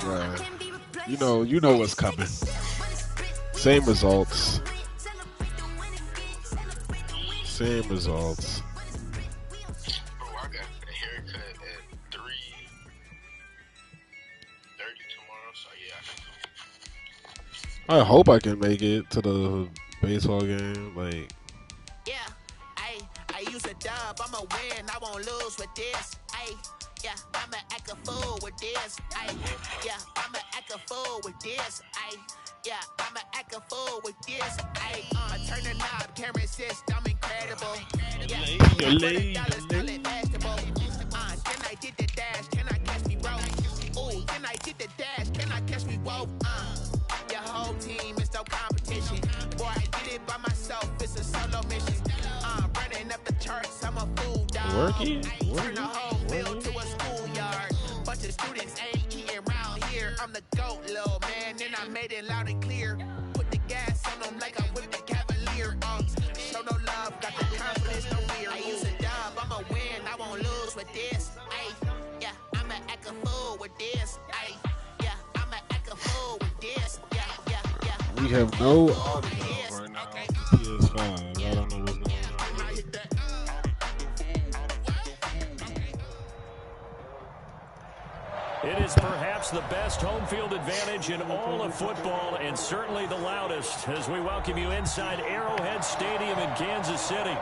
Right. You know what's coming. Same results. Same results. Bro, I got a haircut at 3:30 tomorrow, so yeah. I hope I can make it to the baseball game. Like, yeah, I use a dub. I'ma win. I won't lose with this. Yeah, I'ma act a fool with this. Yeah, I'ma act a fool with this. Yeah, I'ma act a fool with this. Turn the knob, camera assist, I'm incredible. Yeah, $100, call it vegetable. Then I did the dash, can I catch me, bro? Ooh, then I did the dash, can I catch me, whoa? Your whole team is no competition. Boy, I did it by myself, it's a solo mission. Running up the charts, I'm a fool, dog. Turn the whole field to a schoolyard. Bunch of students ain't eating round here. I'm the GOAT, little man, and I made it loud and clear. Put the gas on them like I'm with the Cavalier. Show no love, got the confidence, no fear. I use a dub, I'ma win, I won't lose with this. Yeah, I'ma act a fool with this. Yeah, I'ma act a fool with this. Yeah. we have no audio right now. PS5. I don't know what's going on. It is perhaps the best home field advantage in all of football, and certainly the loudest, as we welcome you inside Arrowhead Stadium in Kansas City.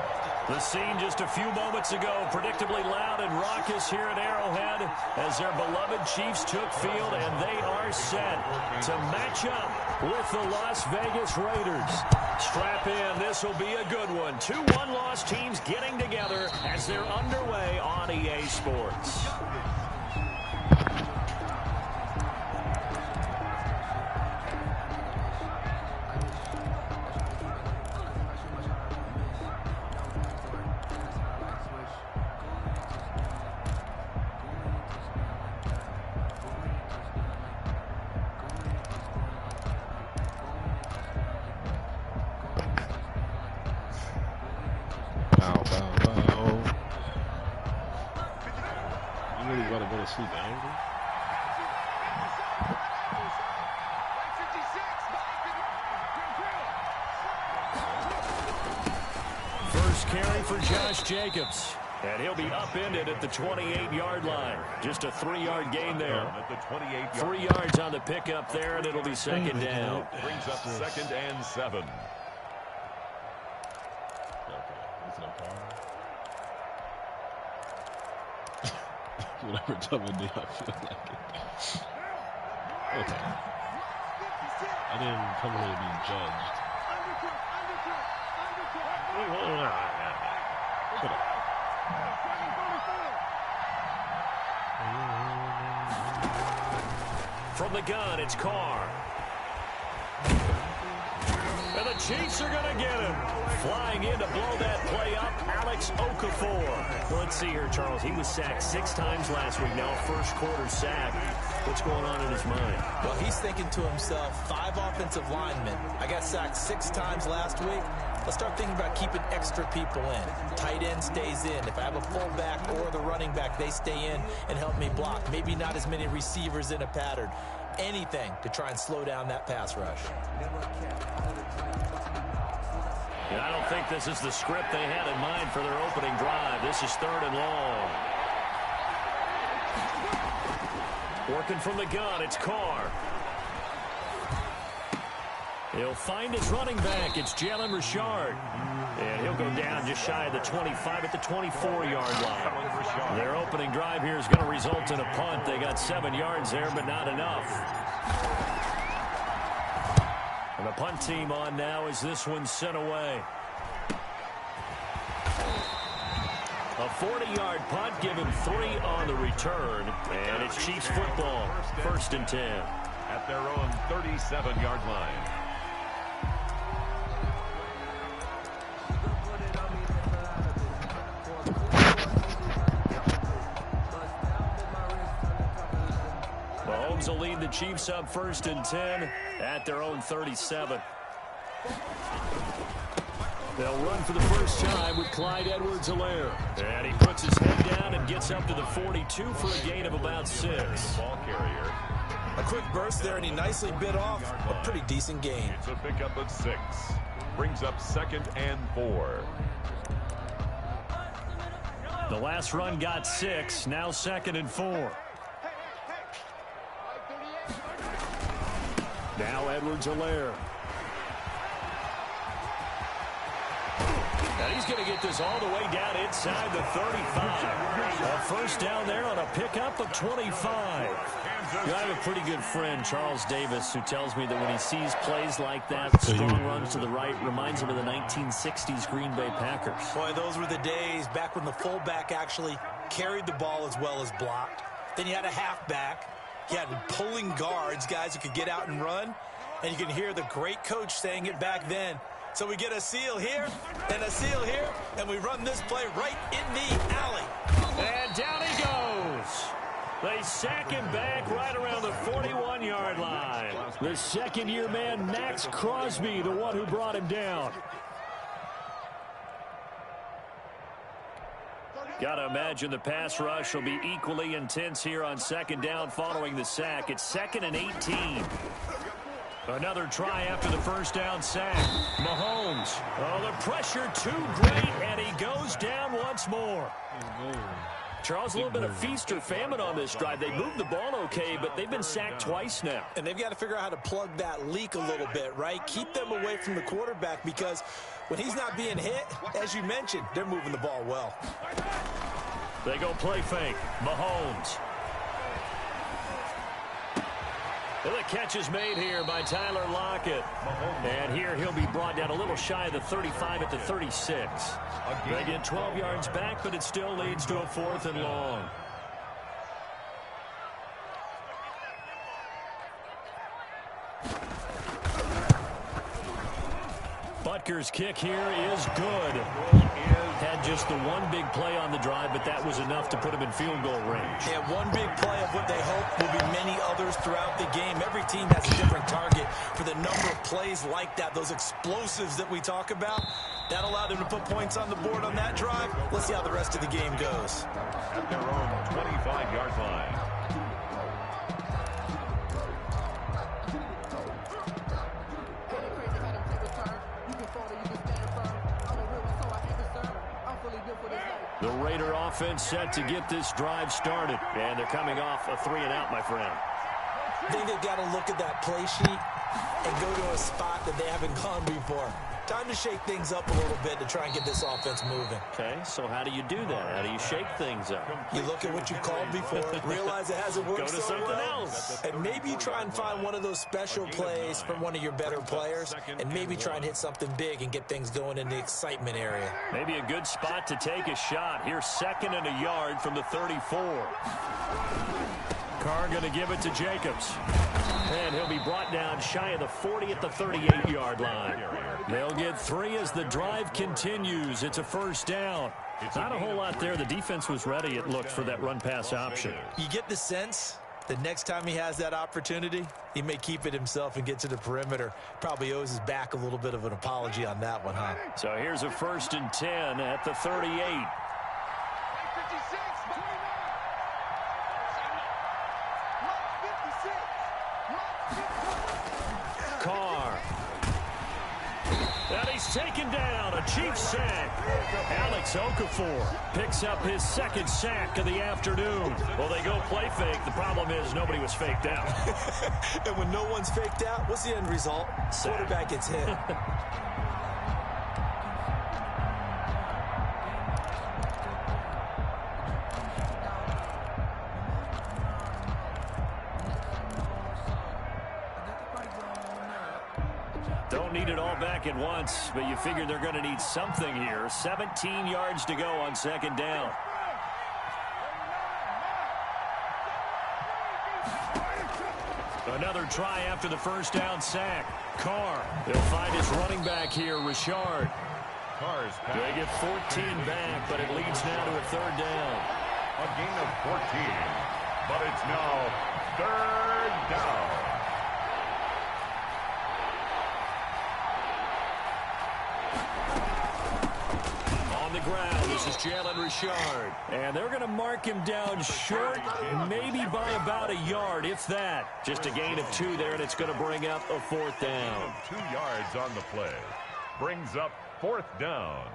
The scene just a few moments ago, predictably loud and raucous here at Arrowhead as their beloved Chiefs took field, and they are set to match up with the Las Vegas Raiders. Strap in, this will be a good one. Two one-loss teams getting together as they're underway on EA Sports. Sleep angry. First carry for Josh Jacobs. And he'll be upended at the 28-yard line. Just a 3-yard gain there. At the 28 3 yards on the pickup there, and it'll be second down. Brings up 2nd and 7. Whatever time of day I feel like it. Okay. I didn't come here to be judged. From the gun, it's Carr. And the Chiefs are going to get him. Flying in to blow that play up, Alex Okafor. Well, let's see here, Charles. He was sacked 6 times last week. Now a first-quarter sack. What's going on in his mind? Well, he's thinking to himself, 5 offensive linemen. I got sacked 6 times last week. Let's start thinking about keeping extra people in. Tight end stays in. If I have a fullback or the running back, they stay in and help me block. Maybe not as many receivers in a pattern. Anything to try and slow down that pass rush. And I don't think this is the script they had in mind for their opening drive. This is 3rd and long. Working from the gun, it's Carr. He'll find his running back. It's Jalen Richard. And he'll go down just shy of the 25 at the 24-yard line. Their opening drive here is going to result in a punt. They got 7 yards there, but not enough. And the punt team on now as this one's sent away. A 40-yard punt, give him 3 on the return. And it's Chiefs football, 1st and 10. At their own 37-yard line. Mahomes will lead the Chiefs up 1st and 10 at their own 37. They'll run for the first time with Clyde Edwards-Helaire. And he puts his head down and gets up to the 42 for a gain of about 6. Ball carrier. A quick burst there, and he nicely bit off a pretty decent gain. It's a pickup of 6. Brings up 2nd and 4. The last run got 6. Now 2nd and 4. Now Edwards-Helaire. And he's going to get this all the way down inside the 35. A first down there on a pickup of 25. You know, I have a pretty good friend, Charles Davis, who tells me that when he sees plays like that, strong runs to the right, reminds him of the 1960s Green Bay Packers. Boy, those were the days back when the fullback actually carried the ball as well as blocked. Then you had a halfback. You had pulling guards, guys who could get out and run. And you can hear the great coach saying it back then. So we get a seal here and a seal here, and we run this play right in the alley. And down he goes. They sack him back right around the 41-yard line. The second-year man, Max Crosby, the one who brought him down. Got to imagine the pass rush will be equally intense here on 2nd down following the sack. It's 2nd and 18. Another try after the first down sack. Mahomes. Oh, the pressure too great, and he goes down once more. Charles, a little bit of feast or famine on this drive. They moved the ball okay, but they've been sacked twice now. And they've got to figure out how to plug that leak a little bit, right? Keep them away from the quarterback, because when he's not being hit, as you mentioned, they're moving the ball well. They go play fake. Mahomes. And the catch is made here by Tyler Lockett. And here he'll be brought down a little shy of the 35 at the 36. They get 12 yards back, but it still leads to a 4th and long. Butker's kick here is good. Had just the one big play on the drive, but that was enough to put him in field goal range. Yeah, one big play of what they hope will be many others throughout the game. Every team has a different target for the number of plays like that, those explosives that we talk about. That allowed them to put points on the board on that drive. Let's see how the rest of the game goes. At their own 25-yard line. The Raider offense set to get this drive started. And they're coming off a 3-and-out, my friend. I think they've got to look at that play sheet and go to a spot that they haven't gone before. Time to shake things up a little bit to try and get this offense moving. Okay, so how do you do that? How do you shake things up? You look at what you called before, realize it hasn't worked Go to so something well, else. and maybe you try and find one of those special plays from one of your better players, and maybe try and hit something big and get things going in the excitement area. Maybe a good spot to take a shot. Here's 2nd and a yard from the 34. Carr going to give it to Jacobs. And he'll be brought down shy of the 40 at the 38-yard line. They'll get 3 as the drive continues. It's a first down. Not a whole lot there. The defense was ready, it looked, for that run-pass option. You get the sense that next time he has that opportunity, he may keep it himself and get to the perimeter. Probably owes his back a little bit of an apology on that one, huh? So here's a 1st and 10 at the 38. Carr. And he's taken down. A Chiefs sack. Alex Okafor picks up his 2nd sack of the afternoon. Well, they go play fake. The problem is nobody was faked out. And when no one's faked out, what's the end result? Quarterback gets hit. Don't need it all back at once, but you figure they're going to need something here. 17 yards to go on 2nd down. Another try after the first down sack. Carr. They'll find his running back here, Richard. Carr's pass. They get 14 back, but it leads now to a 3rd down. A gain of 14. But it's now 3rd down. ground. This is Jalen Richard. And they're going to mark him down short, maybe by about a yard, if that. Just a gain of 2 there, and it's going to bring up a 4th down. 2 yards on the play. Brings up 4th down.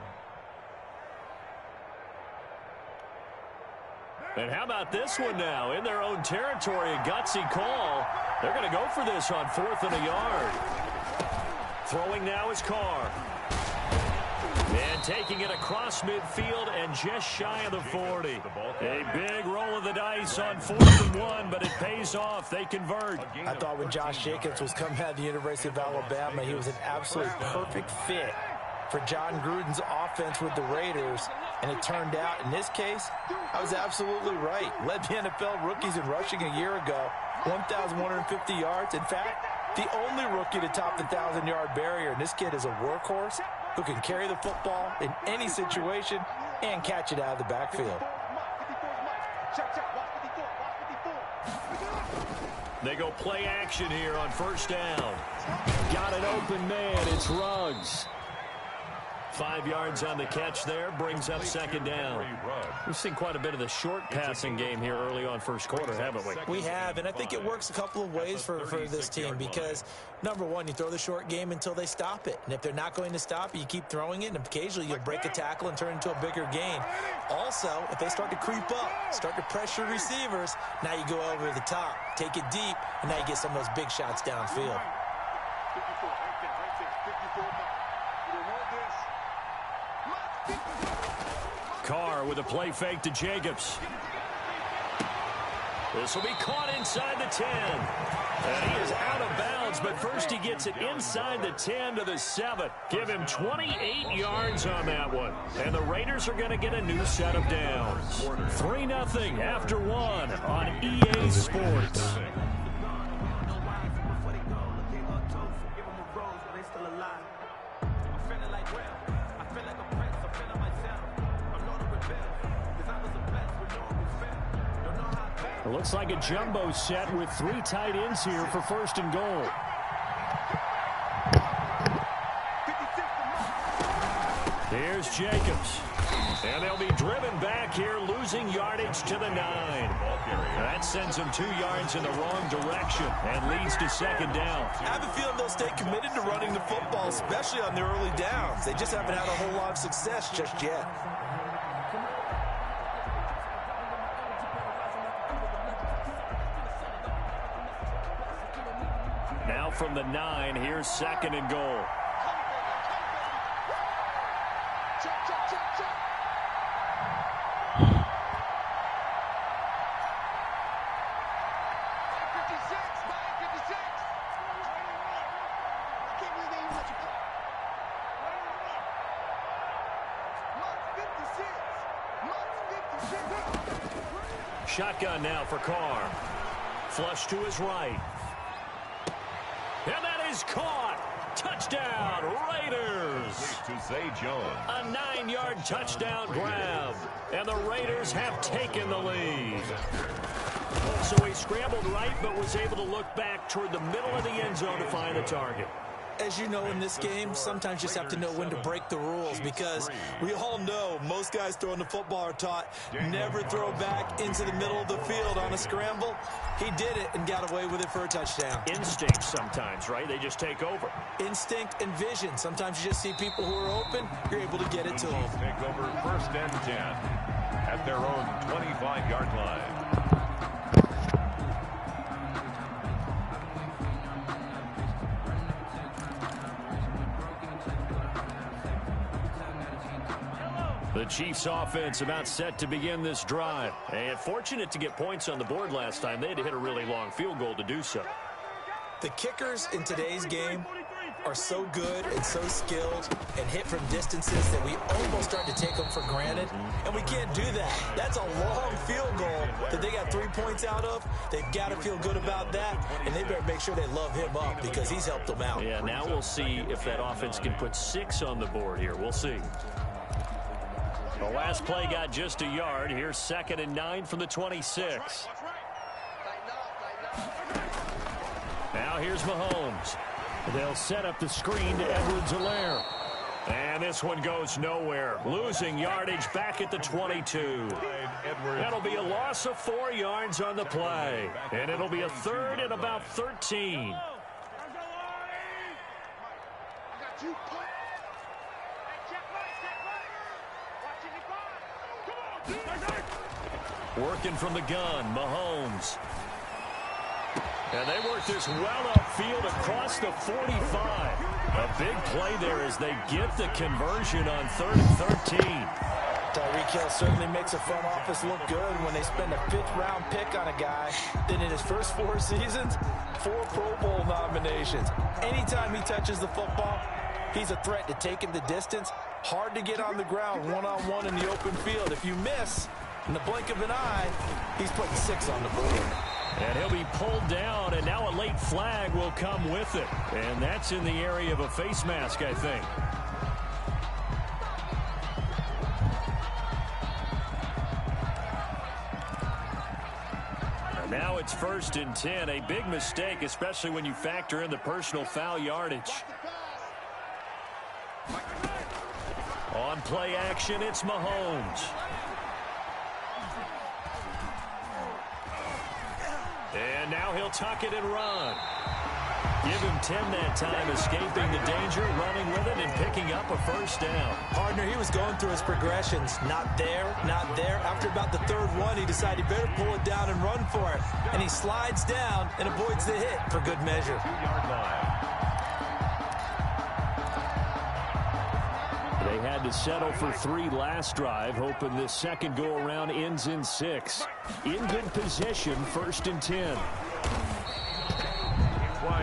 And how about this one now? In their own territory, a gutsy call. They're going to go for this on 4th and a yard. Throwing now is Carr. And taking it across midfield and just shy of the 40. A big roll of the dice on 4th and 1, but it pays off. They convert. I thought when Josh Jacobs was coming out of the University of Alabama, he was an absolute perfect fit for John Gruden's offense with the Raiders. And it turned out, in this case, I was absolutely right. Led the NFL rookies in rushing a year ago, 1,150 yards. In fact, the only rookie to top the 1,000-yard barrier. And this kid is a workhorse who can carry the football in any situation and catch it out of the backfield. They go play action here on 1st down. Got an open man. It's Ruggs. 5 yards on the catch there, brings up 2nd down. We've seen quite a bit of the short passing game here early on 1st quarter, haven't we? We have, and I think it works a couple of ways for this team because, number one, you throw the short game until they stop it. And if they're not going to stop it, you keep throwing it, and occasionally you'll break a tackle and turn it into a bigger gain. Also, if they start to creep up, start to pressure receivers, now you go over the top, take it deep, and now you get some of those big shots downfield. Carr with a play fake to Jacobs. This will be caught inside the 10. And he is out of bounds, but first he gets it inside the 10 to the 7. Give him 28 yards on that one. And the Raiders are going to get a new set of downs. 3-0 after 1 on EA Sports. It looks like a jumbo set with 3 tight ends here for 1st and goal. Here's Jacobs. And they'll be driven back here, losing yardage to the 9. That sends them 2 yards in the wrong direction and leads to 2nd down. I have a feeling they'll stay committed to running the football, especially on the early downs. They just haven't had a whole lot of success just yet. Now from the 9, here's 2nd and goal. Shotgun now for Carr. Flush to his right. And that is caught. Touchdown, Raiders. A 9-yard touchdown grab. And the Raiders have taken the lead. So he scrambled right, but was able to look back toward the middle of the end zone to find the target. As you know, in this game, sometimes you just have to know when to break the rules because we all know most guys throwing the football are taught never throw back into the middle of the field on a scramble. He did it and got away with it for a touchdown. Instinct sometimes, right? They just take over. Instinct and vision. Sometimes you just see people who are open, you're able to get it to them. Take over 1st and 10 at their own 25-yard line. The Chiefs offense about set to begin this drive. And fortunate to get points on the board last time. They had to hit a really long field goal to do so. The kickers in today's game are so good and so skilled and hit from distances that we almost start to take them for granted. And we can't do that. That's a long field goal that they got 3 points out of. They've got to feel good about that. And they better make sure they love him up because he's helped them out. Yeah, now we'll see if that offense can put 6 on the board here. We'll see. The last play got just a yard. Here's 2nd and 9 from the 26. Now here's Mahomes. They'll set up the screen to Edwards-Helaire. And this one goes nowhere. Losing yardage back at the 22. That'll be a loss of 4 yards on the play. And it'll be a third and about 13. Working from the gun, Mahomes. And they work this well upfield across the 45. A big play there as they get the conversion on 3rd and 13. Tyreek Hill certainly makes a front office look good when they spend a 5th-round pick on a guy. Then in his first 4 seasons, 4 Pro Bowl nominations. Anytime he touches the football, he's a threat to take him the distance. Hard to get on the ground one-on-one in the open field. If you miss, in the blink of an eye, he's putting 6 on the board. And he'll be pulled down, and now a late flag will come with it. And that's in the area of a face mask, I think. And now it's 1st and 10. A big mistake, especially when you factor in the personal foul yardage. On play action, it's Mahomes. And now he'll tuck it and run. Give him 10 that time, escaping the danger, running with it, and picking up a first down. Partner, he was going through his progressions. Not there, not there. After about the 3rd one, he decided he better pull it down and run for it. And he slides down and avoids the hit for good measure. 2-yard line. They had to settle for 3 last drive, hoping this second go-around ends in 6. In good position, 1st and 10.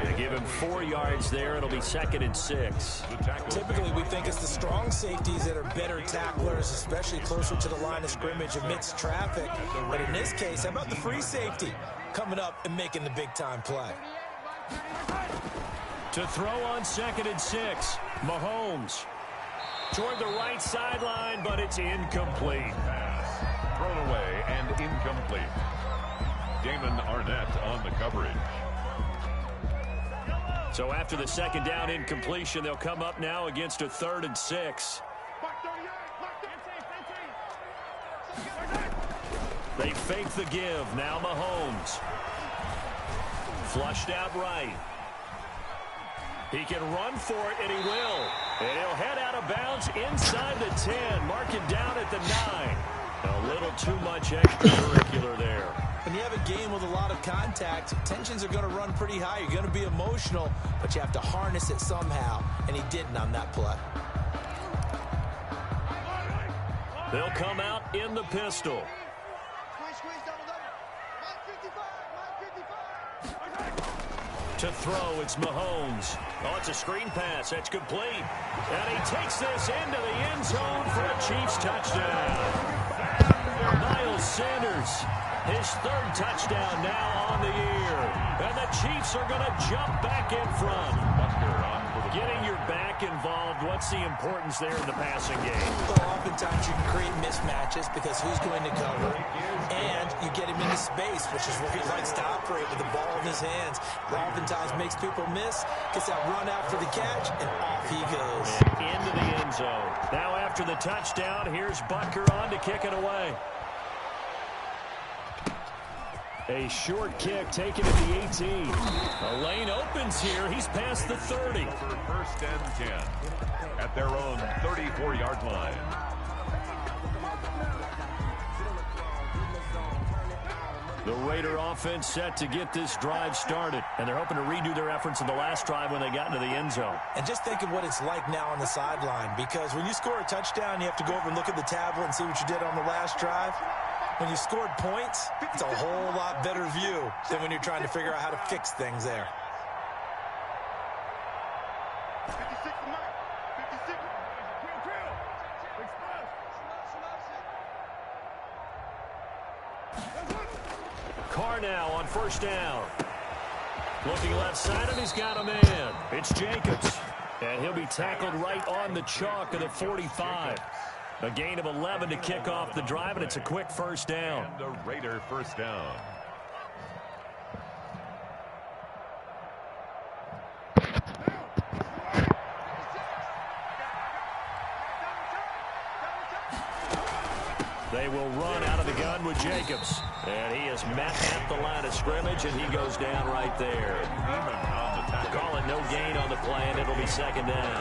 They give him 4 yards there. It'll be 2nd and 6. Typically, we think it's the strong safeties that are better tacklers, especially closer to the line of scrimmage amidst traffic. But in this case, how about the free safety coming up and making the big-time play? To throw on 2nd and 6, Mahomes. Toward the right sideline, but it's incomplete. Thrown away and incomplete. Damon Arnett on the coverage. So after the 2nd down incompletion, they'll come up now against a 3rd and 6. They fake the give. Now Mahomes. Flushed out right. He can run for it, and he will. And he'll head out of bounds inside the 10. Mark it down at the 9. A little too much extracurricular there. When you have a game with a lot of contact, tensions are going to run pretty high. You're going to be emotional, but you have to harness it somehow, and he didn't on that play. They'll come out in the pistol. To throw, it's Mahomes. Oh, it's a screen pass. That's complete. And he takes this into the end zone for a Chiefs touchdown. Miles Sanders, his 3rd touchdown now on the year. And the Chiefs are going to jump back in front. Getting your back involved, what's the importance there in the passing game? Well, oftentimes you can create mismatches because who's going to cover, and you get him into space, which is where he likes to operate with the ball in his hands. It oftentimes makes people miss, gets that run out for the catch, and off he goes. And into the end zone. Now after the touchdown, here's Butker on to kick it away. A short kick taken at the 18. A lane opens here. He's past the 30. For 1st and 10 at their own 34-yard line. The Raider offense set to get this drive started. And they're hoping to redo their efforts in the last drive when they got into the end zone. And just think of what it's like now on the sideline, because when you score a touchdown, you have to go over and look at the tablet and see what you did on the last drive. When you scored points, it's a whole lot better view than when you're trying to figure out how to fix things there. Carr now on 1st down. Looking left side, and he's got a man. It's Jacobs. And he'll be tackled right on the chalk of the 45. A gain of 11 to kick off the drive, and it's a quick 1st down. And a Raider 1st down. They will run out of the gun with Jacobs. And he is met at the line of scrimmage, and he goes down right there. Calling no gain on the play, and it'll be second down.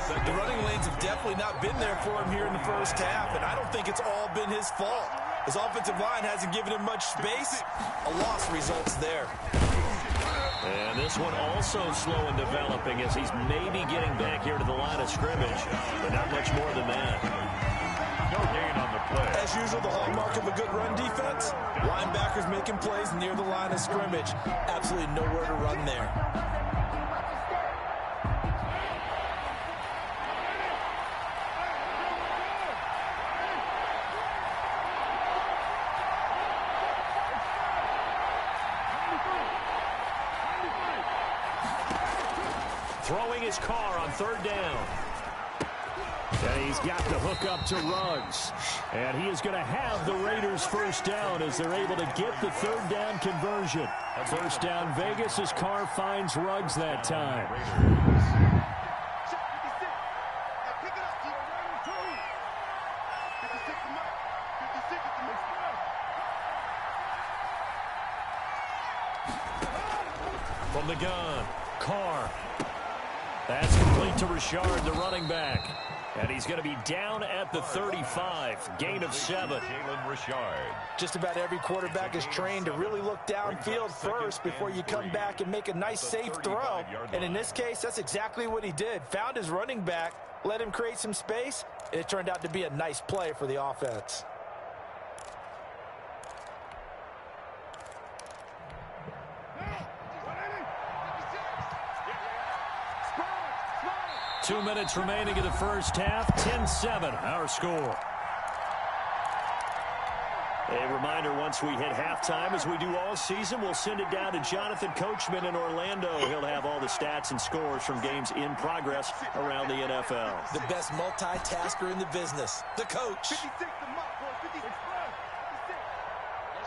The running lanes have definitely not been there for him here in the first half, and I don't think it's all been his fault. His offensive line hasn't given him much space. A loss results there. And this one also slow in developing as he's maybe getting back here to the line of scrimmage, but not much more than that. No gain on the play. As usual, the hallmark of a good run defense, linebackers making plays near the line of scrimmage. Absolutely nowhere to run there. Throwing his car on third down. And he's got the hook up to Ruggs. And he is going to have the Raiders first down as they're able to get the third down conversion. First down Vegas as Carr finds Ruggs that time. From the gun, Carr. That's complete to Richard, the running back. And he's going to be down at the 35. Gain of 7. Jalen Richard. Just about every quarterback is trained to really look downfield first before you come back and make a nice, safe throw. And in this case, that's exactly what he did. Found his running back, let him create some space, and it turned out to be a nice play for the offense. Two minutes remaining in the first half. 10-7, our score. A reminder, once we hit halftime, as we do all season, we'll send it down to Jonathan Coachman in Orlando. He'll have all the stats and scores from games in progress around the NFL. The best multitasker in the business, the coach. Let's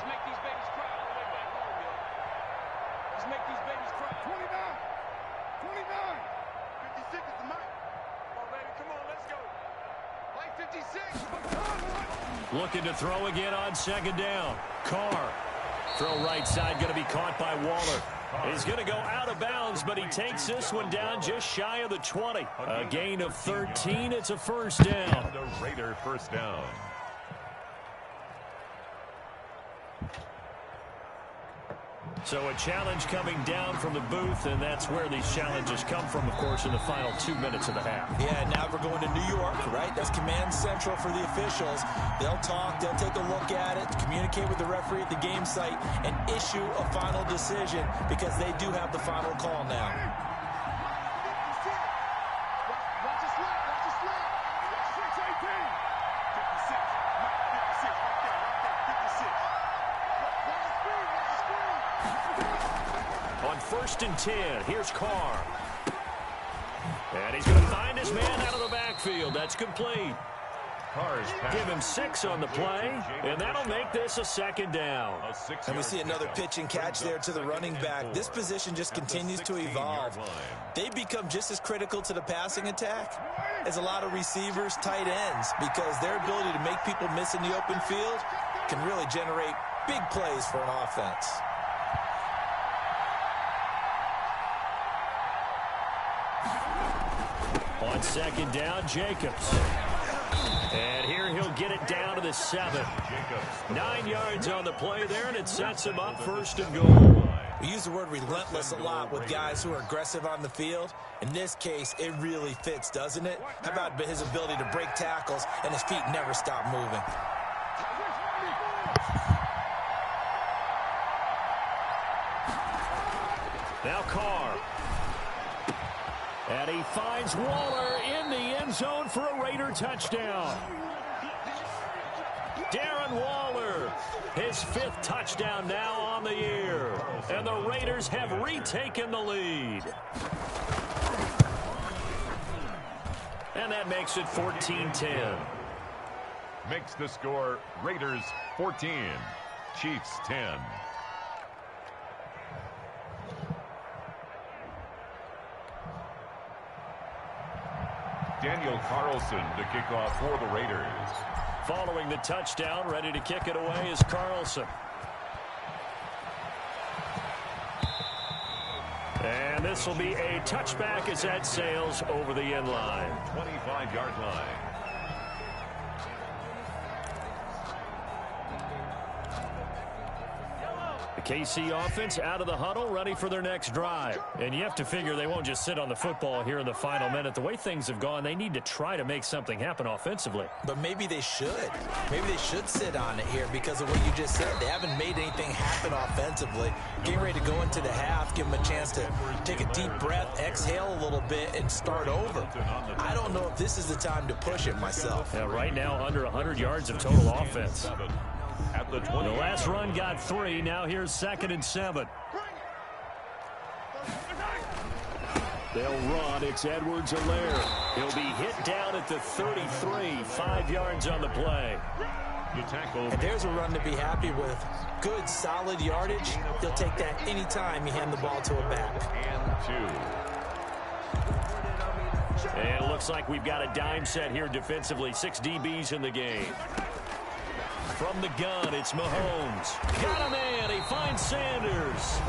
make these babies cry all the way back home, yo. Let's make these babies cry. 29. 56 is the mic. Come on, baby. Come on, let's go. Like 56. Looking to throw again on second down. Carr. Throw right side going to be caught by Waller. He's going to go out of bounds, but he takes this one down just shy of the 20. A gain of 13. It's a first down. The Raider first down. So a challenge coming down from the booth, and that's where these challenges come from, of course, in the final 2 minutes of the half. Yeah, now we're going to New York, right? That's command central for the officials. They'll talk, they'll take a look at it, communicate with the referee at the game site, and issue a final decision because they do have the final call now. Watch the slap. Watch the slap. Watch 6-18. 56. 56 right there. 56. Watch the screen. Watch the screen. On first and 10, here's Carr. And he's going to find his man out of the backfield. That's complete. Give him 6 on the play, and that'll make this a second down. And we see another pitch and catch there to the running back. This position just continues to evolve. They become just as critical to the passing attack as a lot of receivers, tight ends, because their ability to make people miss in the open field can really generate big plays for an offense. On second down, Jacobs. And here he'll get it down to the 7. 9 yards on the play there, and it sets him up first and goal. We use the word relentless a lot with guys who are aggressive on the field. In this case, it really fits, doesn't it? How about his ability to break tackles and his feet never stop moving? Now Carr. And he finds Waller in the end zone for a Raider touchdown. Darren Waller, his 5th touchdown now on the year. And the Raiders have retaken the lead. And that makes it 14-10. Makes the score Raiders 14, Chiefs 10. Daniel Carlson to kick off for the Raiders. following the touchdown. Ready to kick it away is Carlson. And this will be a touchback as that sails over the end line. 25-yard line. The KC offense out of the huddle, ready for their next drive. And you have to figure they won't just sit on the football here in the final minute. The way things have gone, they need to try to make something happen offensively. But maybe they should. Maybe they should sit on it here because of what you just said. They haven't made anything happen offensively. Getting ready to go into the half, give them a chance to take a deep breath, exhale a little bit, and start over. I don't know if this is the time to push it myself. Yeah, right now, under 100 yards of total offense. The last run got 3. Now here's 2nd and 7. They'll run. It's Edwards-Helaire. He'll be hit down at the 33. 5 yards on the play. You tackle. And there's a run to be happy with. Good, solid yardage. He'll take that anytime you hand the ball to a back. And 2. And it looks like we've got a dime set here defensively. 6 DBs in the game. From the gun, it's Mahomes. Got a man. He finds Sanders.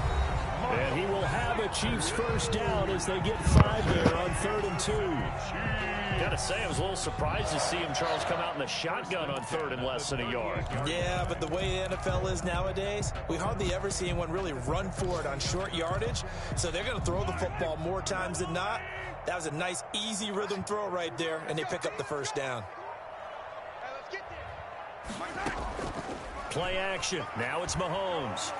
And he will have a Chiefs first down as they get 5 there on 3rd and 2. Gotta say, I was a little surprised to see him, Charles, come out in the shotgun on 3rd and less than a yard. Yeah, but the way the NFL is nowadays, we hardly ever see anyone really run for it on short yardage. So they're going to throw the football more times than not. That was a nice, easy rhythm throw right there, and they pick up the first down. Play action. Now it's Mahomes.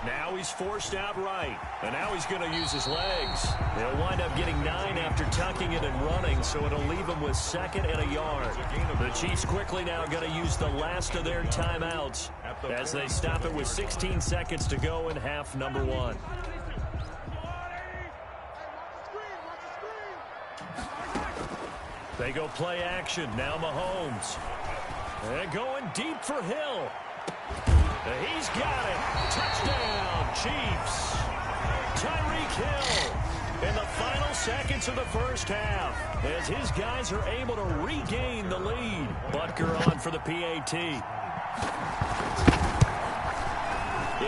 Now he's forced out right. And now he's going to use his legs. He'll wind up getting 9 after tucking it and running, so it'll leave him with 2nd and a yard. The Chiefs quickly now going to use the last of their timeouts as they stop it with 16 seconds to go in half number 1. They go play action. Now Mahomes. And going deep for Hill. He's got it. Touchdown, Chiefs. Tyreek Hill in the final seconds of the first half as his guys are able to regain the lead. Butker on for the PAT.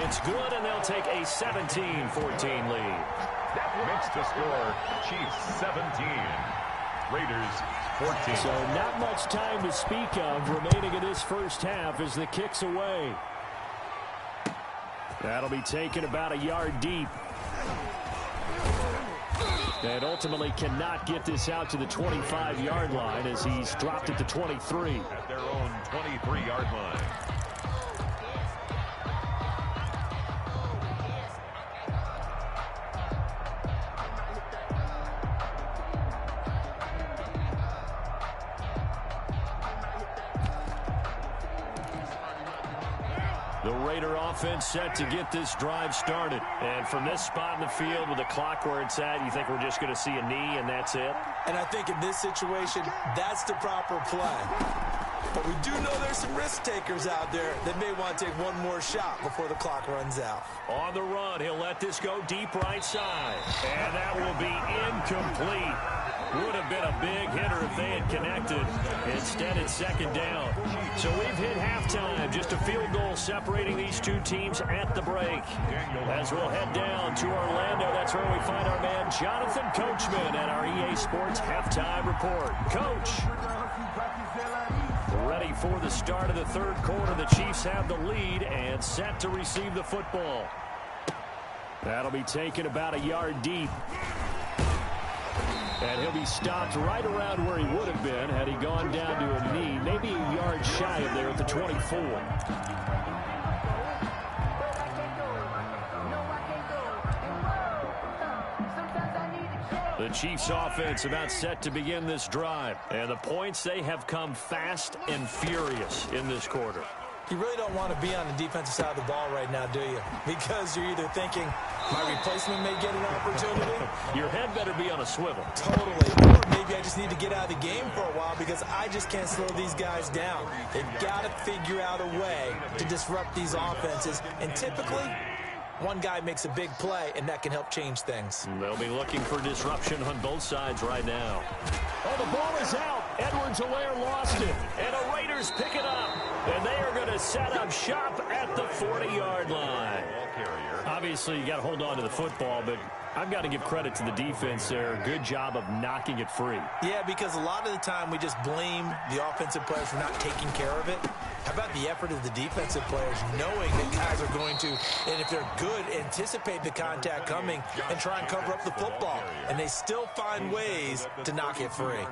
It's good, and they'll take a 17-14 lead. That makes the score Chiefs 17. Raiders 14. So not much time to speak of remaining in this first half as the kick's away. That'll be taken about a yard deep. And ultimately cannot get this out to the 25-yard line as he's dropped at the 23. At their own 23-yard line. The Raider offense set to get this drive started. And from this spot in the field with the clock where it's at, you think we're just going to see a knee and that's it? And I think in this situation, that's the proper play. But we do know there's some risk takers out there that may want to take one more shot before the clock runs out. On the run, he'll let this go deep right side. And that will be incomplete. Would have been a big hitter if they had connected. Instead, it's 2nd down. So we've hit halftime. Just a field goal separating these two teams at the break. As we'll head down to Orlando, that's where we find our man Jonathan Coachman at our EA Sports Halftime Report. Coach. Ready for the start of the 3rd quarter. The Chiefs have the lead and set to receive the football. That'll be taken about a yard deep. And he'll be stopped right around where he would have been had he gone down to a knee, maybe a yard shy of there at the 24. The Chiefs offense about set to begin this drive. And the points, they have come fast and furious in this quarter. You really don't want to be on the defensive side of the ball right now, do you? Because you're either thinking, my replacement may get an opportunity. Your head better be on a swivel. Totally. Or maybe I just need to get out of the game for a while because I just can't slow these guys down. They've got to figure out a way to disrupt these offenses. And typically, one guy makes a big play, and that can help change things. They'll be looking for disruption on both sides right now. Oh, the ball is out. Edwards-Helaire lost it, and the Raiders pick it up. And they are going to set up shop at the 40-yard line. Obviously, you got to hold on to the football, but I've got to give credit to the defense there. Good job of knocking it free. Yeah, because a lot of the time we just blame the offensive players for not taking care of it. How about the effort of the defensive players knowing that guys are going to, and if they're good, anticipate the contact coming and try and cover up the football. And they still find ways to knock it free.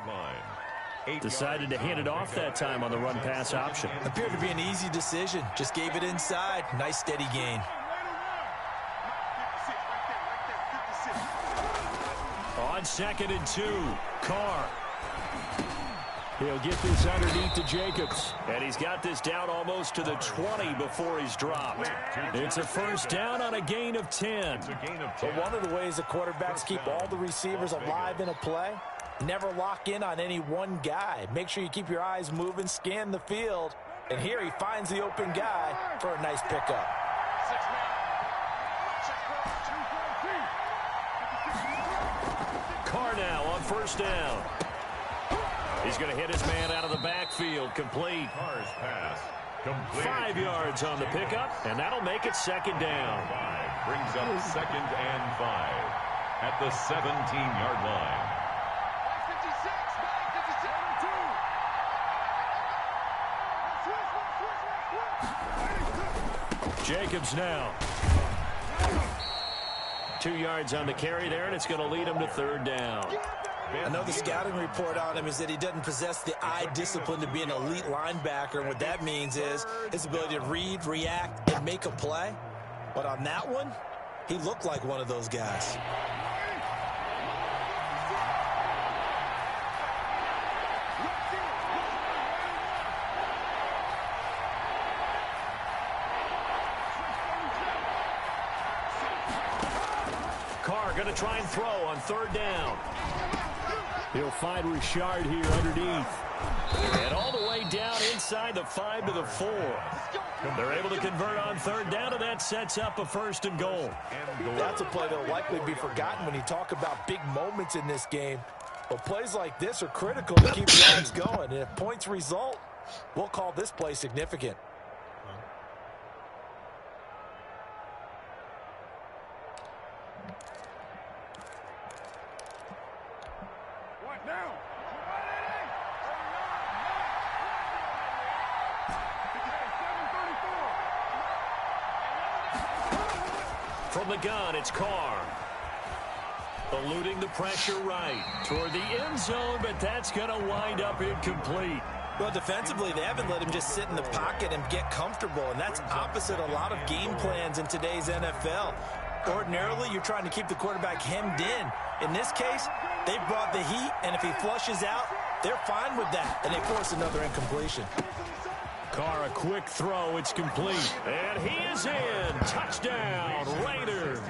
Decided to hand it off that time on the run-pass option. Appeared to be an easy decision. Just gave it inside. Nice, steady gain. On 2nd and 2, Carr. He'll get this underneath to Jacobs. And he's got this down almost to the 20 before he's dropped. It's a first down on a gain of 10. But one of the ways the quarterbacks keep all the receivers alive in a play, never lock in on any one guy. Make sure you keep your eyes moving, scan the field. And here he finds the open guy for a nice pickup. Carr now on first down. He's going to hit his man out of the backfield. Complete. Carr's pass. Complete. 5 yards on the pickup, and that'll make it second down. Brings up 2nd and 5 at the 17-yard line. 56, Jacobs now. 2 yards on the carry there, and it's going to lead him to third down. I know the scouting report on him is that he doesn't possess the eye discipline to be an elite linebacker. And what that means is his ability to read, react, and make a play. But on that one, he looked like one of those guys. Carr going to try and throw on third down. He'll find Richard here underneath. And all the way down inside the 5 to the 4. They're able to convert on third down, and that sets up a 1st and goal. That's a play that will likely be forgotten when you talk about big moments in this game. But plays like this are critical to keep drives going. And if points result, we'll call this play significant. From the gun, it's Carr. Eluding the pressure right toward the end zone, but that's going to wind up incomplete. Well, defensively, they haven't let him just sit in the pocket and get comfortable, and that's opposite a lot of game plans in today's NFL. Ordinarily, you're trying to keep the quarterback hemmed in. In this case, they brought the heat, and if he flushes out, they're fine with that, and they force another incompletion. Carr, a quick throw. It's complete. And he is in. Touchdown, Raiders.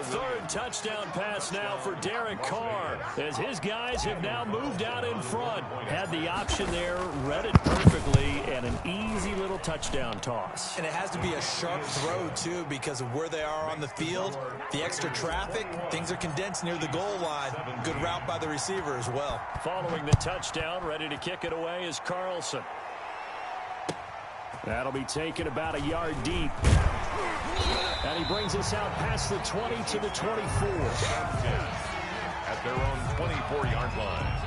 Third touchdown pass now for Derek Carr, as his guys have now moved out in front. Had the option there, read it perfectly, and an easy little touchdown toss. And it has to be a sharp throw, too, because of where they are on the field. The extra traffic, things are condensed near the goal line. Good route by the receiver as well. Following the touchdown, ready to kick it away is Carlson. That'll be taken about a yard deep. And he brings us out past the 20 to the 24. At their own 24-yard line.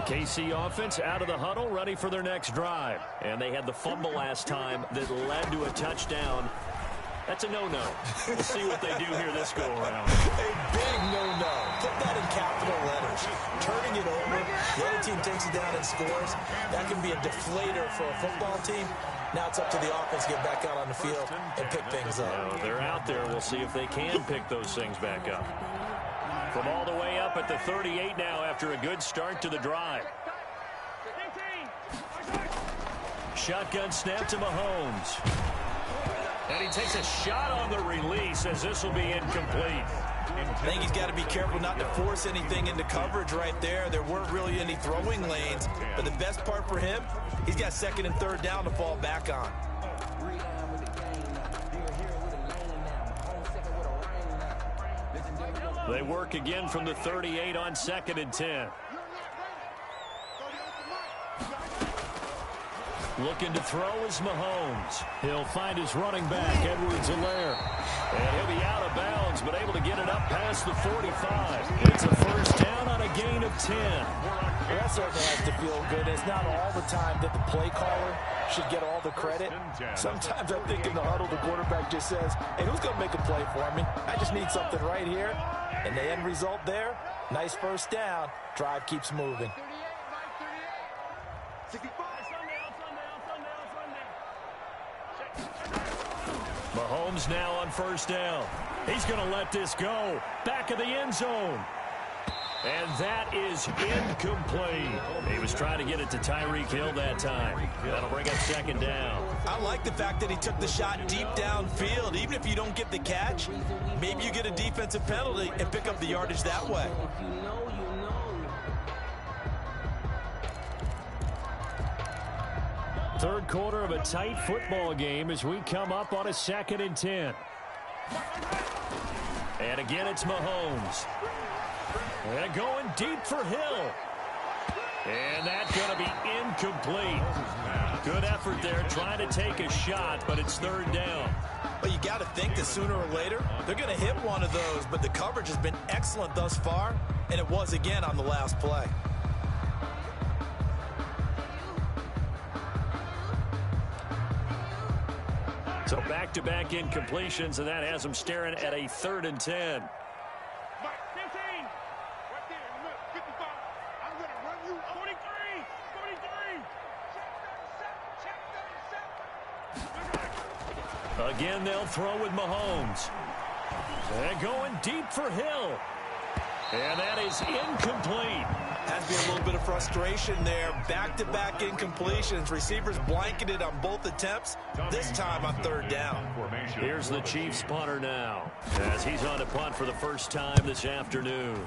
KC offense out of the huddle, ready for their next drive. And they had the fumble last time that led to a touchdown. That's a no-no. We'll see what they do here this go-around. A big no-no. Put that in capital letters. Turning it over, the other team takes it down and scores. That can be a deflator for a football team. Now it's up to the offense to get back out on the field and pick things up. Well, they're out there. We'll see if they can pick those things back up. From all the way up at the 38 now after a good start to the drive. Shotgun snap to Mahomes. And he takes a shot on the release as this will be incomplete. I think he's got to be careful not to force anything into coverage right there. There weren't really any throwing lanes. But the best part for him, he's got second and third down to fall back on. They work again from the 38 on 2nd and 10. Looking to throw is Mahomes. He'll find his running back, Edwards-Helaire. And he'll be out of bounds, but able to get it up past the 45. It's a first down on a gain of 10. Well, that certainly has to feel good. It's not all the time that the play caller should get all the credit. Sometimes I think in the huddle, the quarterback just says, hey, who's going to make a play for me? I just need something right here. And the end result there, nice first down. Drive keeps moving. Mahomes now on first down. He's going to let this go. Back of the end zone. And that is incomplete. He was trying to get it to Tyreek Hill that time. That'll bring up second down. I like the fact that he took the shot deep downfield. Even if you don't get the catch, maybe you get a defensive penalty and pick up the yardage that way. Third quarter of a tight football game as we come up on a 2nd and 10. And again, it's Mahomes. And going deep for Hill. And that's going to be incomplete. Good effort there trying to take a shot, but it's third down. Well, you got to think that sooner or later, they're going to hit one of those, but the coverage has been excellent thus far, and it was again on the last play. So back-to-back incompletions, and that has them staring at a 3rd and 10. Again, they'll throw with Mahomes. And going deep for Hill. And that is incomplete. Has been a little bit of frustration there. Back-to-back incompletions. Receivers blanketed on both attempts, this time on third down. Here's the Chiefs punter now, as he's on to punt for the first time this afternoon.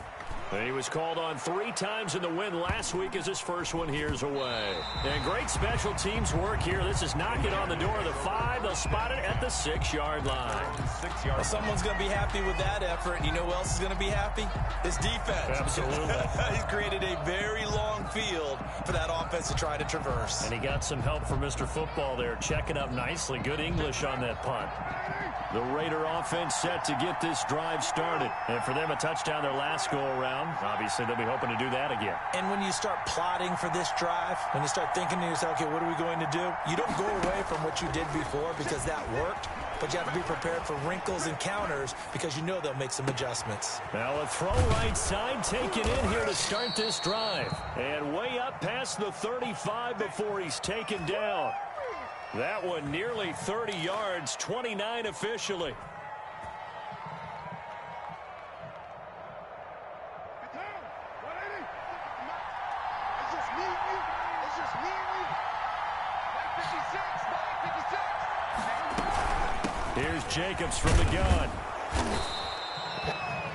He was called on 3 times in the win last week as his first one here's away. And great special teams work here. This is knocking on the door of the 5. They'll spot it at the 6-yard line. Well, someone's going to be happy with that effort. And you know who else is going to be happy? His defense. Absolutely. He's created a very long field for that offense to try to traverse. And he got some help from Mr. Football there, checking up nicely. Good English on that punt. The Raider offense set to get this drive started. And for them, a touchdown their last go-around. Obviously, they'll be hoping to do that again. And when you start plotting for this drive, when you start thinking to yourself, okay, what are we going to do? You don't go away from what you did before because that worked, but you have to be prepared for wrinkles and counters because you know they'll make some adjustments. Now a throw right side taken in here to start this drive. And way up past the 35 before he's taken down. That one nearly 30 yards, 29 officially. Here's Jacobs from the gun.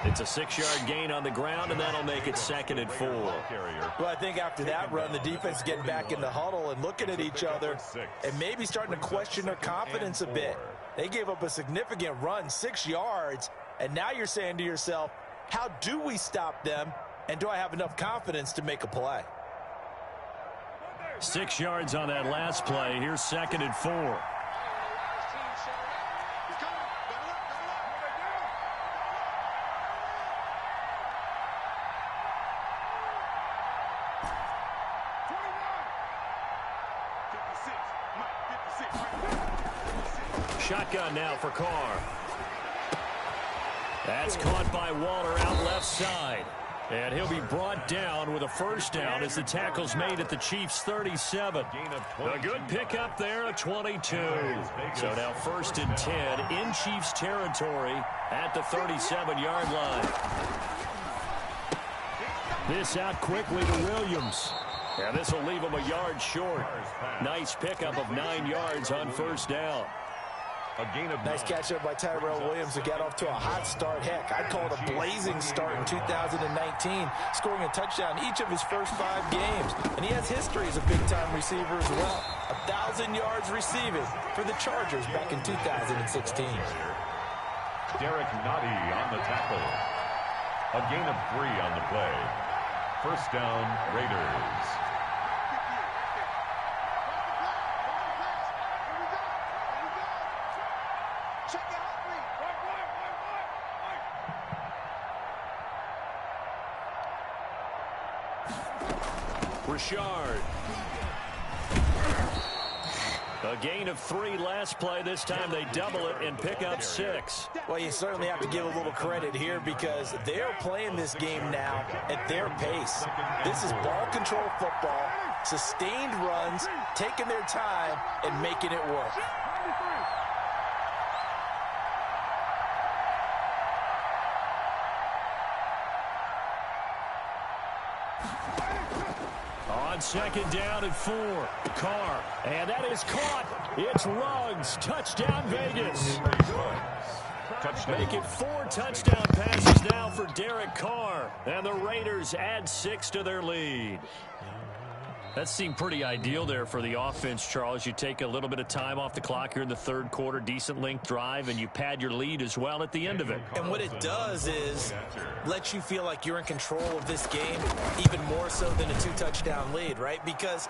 It's a 6-yard gain on the ground, and that'll make it 2nd and 4. Well, I think after that run, the defense is getting back in the huddle and looking at each other and maybe starting to question their confidence a bit. They gave up a significant run, 6 yards, and now you're saying to yourself, how do we stop them, and do I have enough confidence to make a play? 6 yards on that last play. Here's 2nd and 4. Shotgun now for Carr. That's caught by Waller out left side. And he'll be brought down with a first down as the tackle's made at the Chiefs' 37. A good pickup there, a 22. So now 1st and 10 in Chiefs territory at the 37-yard line. This out quickly to Williams. And this will leave him a yard short. Nice pickup of 9 yards on first down. A gain of Nice 9. catch up by Tyrell Williams to get off to a hot start. Heck, I'd call it a blazing start in 2019, scoring a touchdown each of his first 5 games. And he has history as a big-time receiver as well. 1,000 yards receiving for the Chargers back in 2016. Derek Notty on the tackle. A gain of 3 on the play. First down, Raiders. Richard. A gain of 3 last play. This time they double it and pick up 6. Well, you certainly have to give a little credit here because they're playing this game now at their pace. This is ball control football, sustained runs, taking their time, and making it work. On second down and 4, Carr. And that is caught. It's Ruggs. Touchdown, Vegas. Touchdown. Make it 4 touchdown passes now for Derek Carr. And the Raiders add 6 to their lead. That seemed pretty ideal there for the offense, Charles. You take a little bit of time off the clock here in the third quarter, decent length drive, and you pad your lead as well at the end of it. And what it does is let you feel like you're in control of this game, even more so than a 2-touchdown lead, right? Because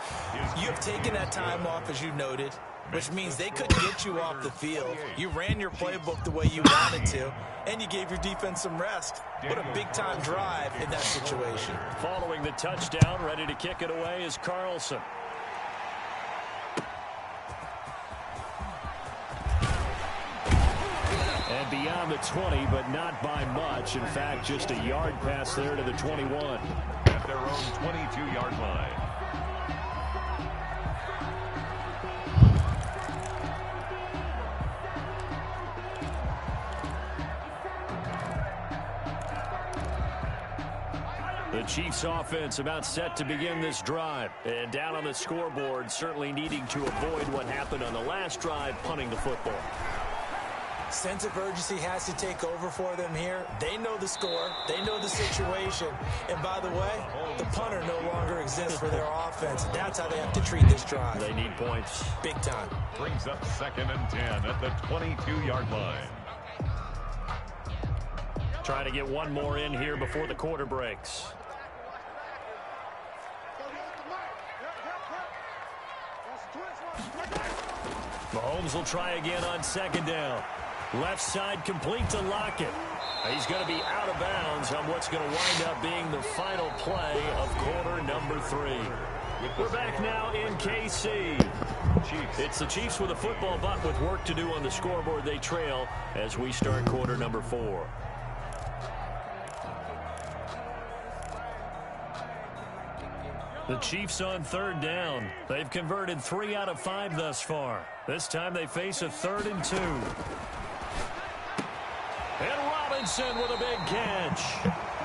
you've taken that time off, as you noted, which means they couldn't get you off the field. You ran your playbook the way you wanted to, and you gave your defense some rest. What a big-time drive in that situation. Following the touchdown, ready to kick it away is Carlson. And beyond the 20, but not by much. In fact, just a yard pass there to the 21. At their own 22-yard line. The Chiefs offense about set to begin this drive. And down on the scoreboard, certainly needing to avoid what happened on the last drive, punting the football. Sense of urgency has to take over for them here. They know the score. They know the situation. And by the way, the punter no longer exists for their offense. That's how they have to treat this drive. They need points. Big time. Brings up 2nd and 10 at the 22-yard line. Trying to get one more in here before the quarter breaks. Mahomes will try again on second down. Left side complete to Lockett. He's going to be out of bounds on what's going to wind up being the final play of quarter number 3. We're back now in KC. It's the Chiefs with a football, but with work to do on the scoreboard. They trail as we start quarter number 4. The Chiefs on third down. They've converted 3 out of 5 thus far. This time they face a 3rd and 2. And Robinson with a big catch.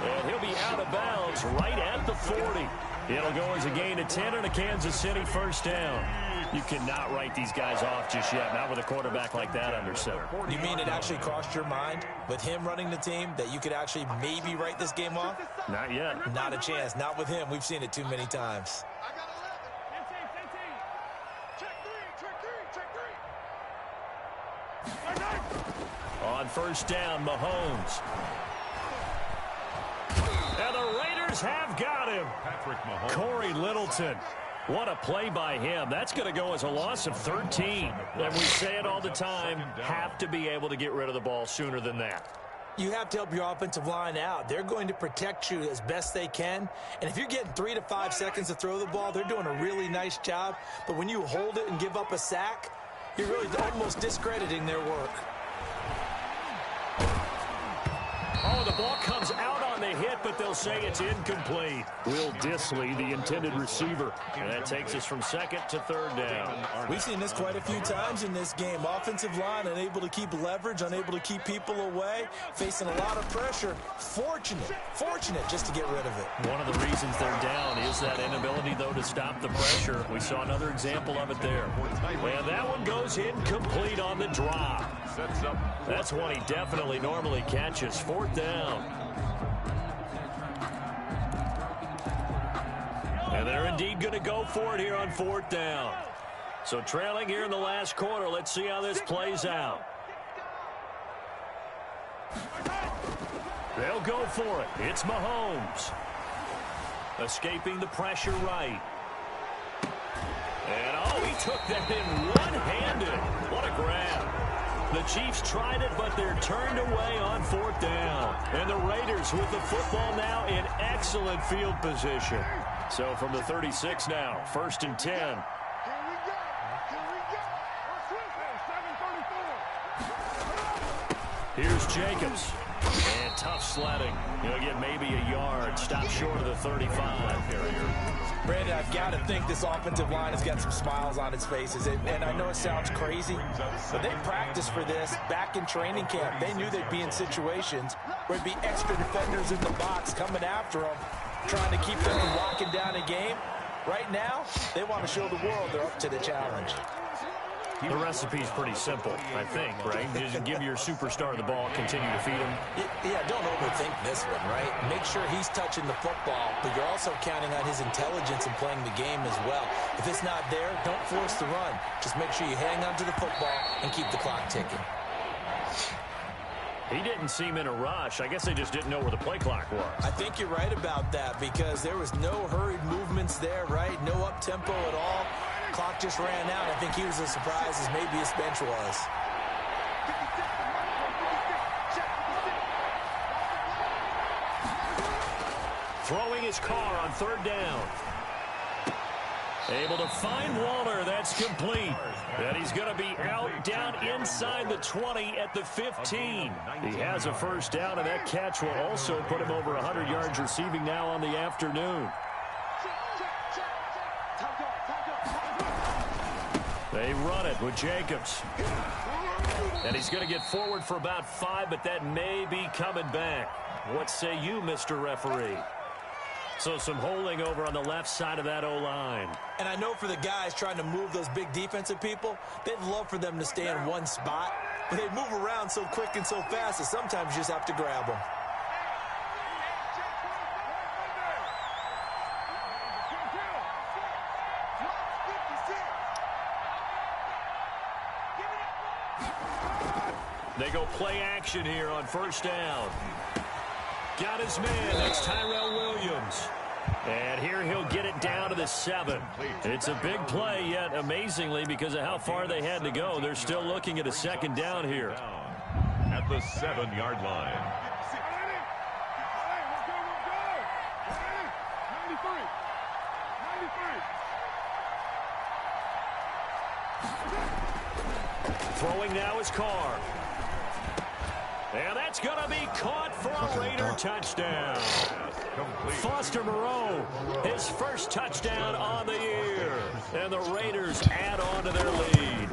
And he'll be out of bounds right at the 40. It'll go as a gain of 10 and a Kansas City first down. You cannot write these guys off just yet, not with a quarterback like that under center. You mean it actually crossed your mind with him running the team that you could actually maybe write this game off? Not yet. Not a chance. Not with him. We've seen it too many times. On first down, Mahomes. And the Raiders have got him. Patrick Mahomes. Corey Littleton. What a play by him. That's going to go as a loss of 13. And we say it all the time, have to be able to get rid of the ball sooner than that. You have to help your offensive line out. They're going to protect you as best they can. And if you're getting 3 to 5 seconds to throw the ball, they're doing a really nice job. But when you hold it and give up a sack, you're really almost discrediting their work. Oh, the ball comes out on on the hit, but they'll say it's incomplete. Will Disley, the intended receiver. And that takes us from second to third down. We've seen this quite a few times in this game. Offensive line unable to keep leverage, unable to keep people away, facing a lot of pressure. Fortunate just to get rid of it. One of the reasons they're down is that inability, though, to stop the pressure. We saw another example of it there. And that one goes incomplete on the drop. That's one he definitely normally catches. Fourth down. And they're indeed going to go for it here on fourth down. So trailing here in the last quarter. Let's see how this plays out. They'll go for it. It's Mahomes. Escaping the pressure right. And, oh, he took that in one-handed. What a grab. The Chiefs tried it, but they're turned away on fourth down. And the Raiders with the football now in excellent field position. So from the 36 now, 1st and 10. Here's Jacobs. And tough sledding. He'll get maybe a yard. Stop short of the 35. Brandon, I've got to think this offensive line has got some smiles on its faces. And I know it sounds crazy, but they practiced for this back in training camp. They knew they'd be in situations where there'd be extra defenders in the box coming after them, trying to keep them from locking down a game. Right now, they want to show the world they're up to the challenge. The recipe's pretty simple, I think, right? Just give your superstar the ball, continue to feed him. Yeah, don't overthink this one, right? Make sure he's touching the football, but you're also counting on his intelligence in playing the game as well. If it's not there, don't force the run. Just make sure you hang on to the football and keep the clock ticking. He didn't seem in a rush. I guess they just didn't know where the play clock was. I think you're right about that because there was no hurried movements there, right? No up-tempo at all. Clock just ran out. I think he was as surprised as maybe his bench was. Throwing his car on third down. Able to find Waller. That's complete. And he's going to be out down inside the 20 at the 15. He has a first down, and that catch will also put him over 100 yards receiving now on the afternoon. They run it with Jacobs. And he's going to get forward for about 5, but that may be coming back. What say you, Mr. Referee? So some holding over on the left side of that O-line. And I know for the guys trying to move those big defensive people, they'd love for them to stay in one spot, but they move around so quick and so fast that sometimes you just have to grab them. They go play action here on first down. Got his man. That's Tyrell Williams. And here he'll get it down to the 7. It's a big play, yet amazingly, because of how far they had to go, they're still looking at a second down here. At the 7-yard line. Throwing now is Carr. And that's going to be caught for a Raider touchdown. Foster Moreau, his first touchdown on the year. And the Raiders add on to their lead.